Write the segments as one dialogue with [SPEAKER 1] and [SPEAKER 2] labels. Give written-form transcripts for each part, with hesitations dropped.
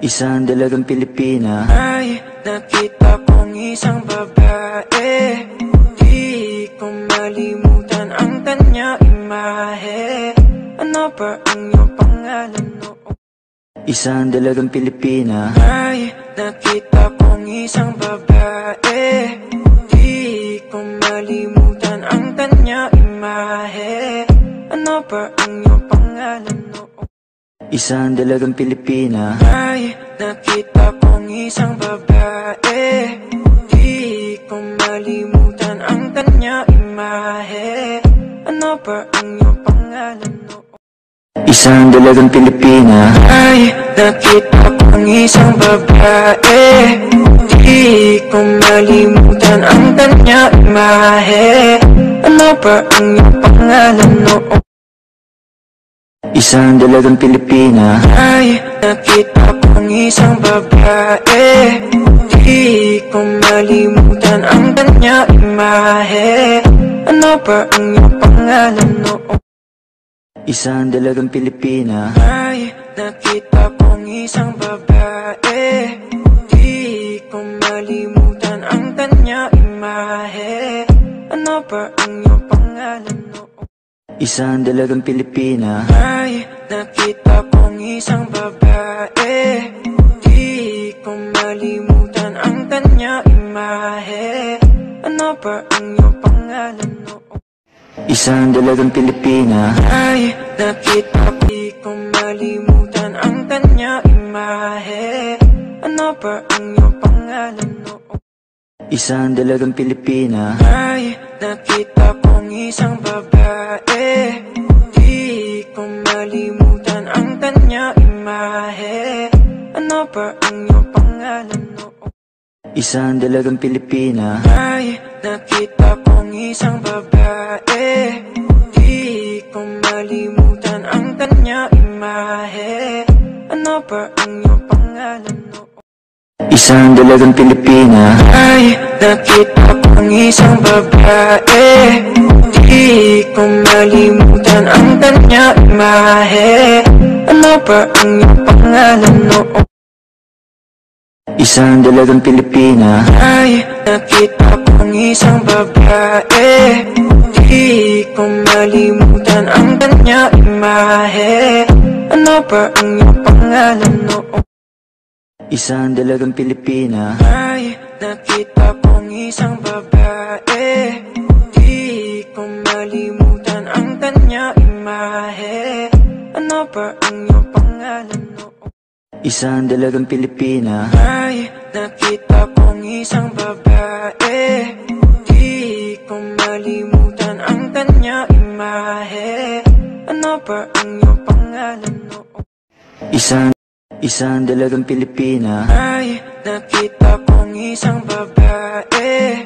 [SPEAKER 1] Isang dalagang Pilipina.
[SPEAKER 2] Ay, nakita kong isang babae, di ko malimutan ang kanya imahe. Ano ba ang iyong pangalan noon?
[SPEAKER 1] Isang dalagang Pilipina.
[SPEAKER 2] Ay, nakita kong isang babae, di ko malimutan ang kanya imahe. Ano ba ang iyong pangalan noon?
[SPEAKER 1] Isang dalagang Pilipina.
[SPEAKER 2] Ay, nakita kong isang babae, di ko malimutan ang kanya imahe. Ano ba ang iyong pangalan noon?
[SPEAKER 1] Isang dalagang Pilipina.
[SPEAKER 2] Ay, nakita kong isang babae, di ko malimutan ang kanya imahe. Ano ba ang iyong pangalan noon?
[SPEAKER 1] Isang dalagang Pilipina.
[SPEAKER 2] Ay, nakita kong isang babae, di ko malimutan ang kanya imahe. Ano ba ang iyong pangalan noon?
[SPEAKER 1] Isang dalagang Pilipina.
[SPEAKER 2] Ay, nakita kong isang babae, di ko malimutan ang kanya imahe. Ano ba ang iyong pangalan noon?
[SPEAKER 1] Isang dalagang Pilipina.
[SPEAKER 2] Ay, nakita kong isang babae, di ko malimutan nakalimutan ang kanya imahe. Ano ba ang iyong pangalan noon?
[SPEAKER 1] Isang dalagang Pilipina.
[SPEAKER 2] Ay, nakita ko, di ko malimutan ang kanya imahe. Ano ba ang iyong pangalan noon?
[SPEAKER 1] Isang dalagang Pilipina.
[SPEAKER 2] Ay, nakita kong isang babae. Di ko malimutan ang kanya imahe. Ano ba ang iyong pangalan noon?
[SPEAKER 1] Isang dalagang Pilipina.
[SPEAKER 2] Ay, nakita kong isang babae. Di ko malimutan ang kanya imahe. Ano ba ang iyong pangalan noon?
[SPEAKER 1] Isang dalagang Pilipina.
[SPEAKER 2] Ay, nakita kong isang babae. Di ko malimutan ang kanya imahe. Ano ba ang iyong pangalan noon?
[SPEAKER 1] Isang dalagang Pilipina.
[SPEAKER 2] Ay, nakita kong isang babae. Di ko malimutan ang kanya imahe. Ano ba ang iyong pangalan noon?
[SPEAKER 1] Isang dalagang Pilipina.
[SPEAKER 2] Ay, nakita kong isang babae. Di ko malimutan ang kanya imahe. Ano ba ang iyong pangalan noon?
[SPEAKER 1] Isang dalagang Pilipina.
[SPEAKER 2] Ay, nakita kong isang babae. Di ko malimutan ang kanya imahe. Ano ba ang iyong pangalan noon?
[SPEAKER 1] Isang dalagang Pilipina.
[SPEAKER 2] Ay, nakita kong isang babae.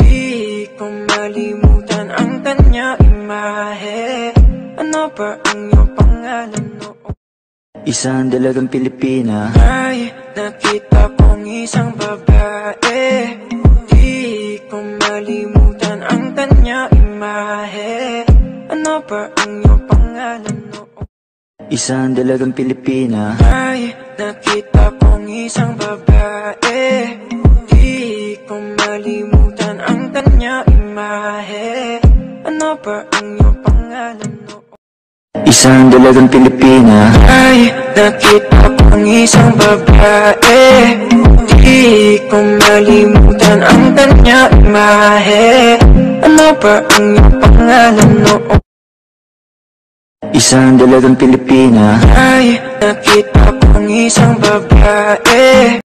[SPEAKER 2] Di ko malimutan ang kanya imahe. Ano ba ang iyong pangalan noon?
[SPEAKER 1] Isang dalagang Pilipina.
[SPEAKER 2] Ay, nakita kong isang babae. Di ko malimutan ang kanya imahe. Ano ba ang iyong pangalan noon?
[SPEAKER 1] Isang dalagang Pilipina.
[SPEAKER 2] Ay, nakita kong isang babae. Di ko malimutan ang kanya imahe. Ano ba ang iyong pangalan noon?
[SPEAKER 1] Isang dalagang Pilipina.
[SPEAKER 2] Ay, nakita kong isang babae. Di ko malimutan ang kanya imahe. Ano ba ang iyong pangalan noon?
[SPEAKER 1] Isang dalagang Pilipina.
[SPEAKER 2] Ay, nakita kong isang babae.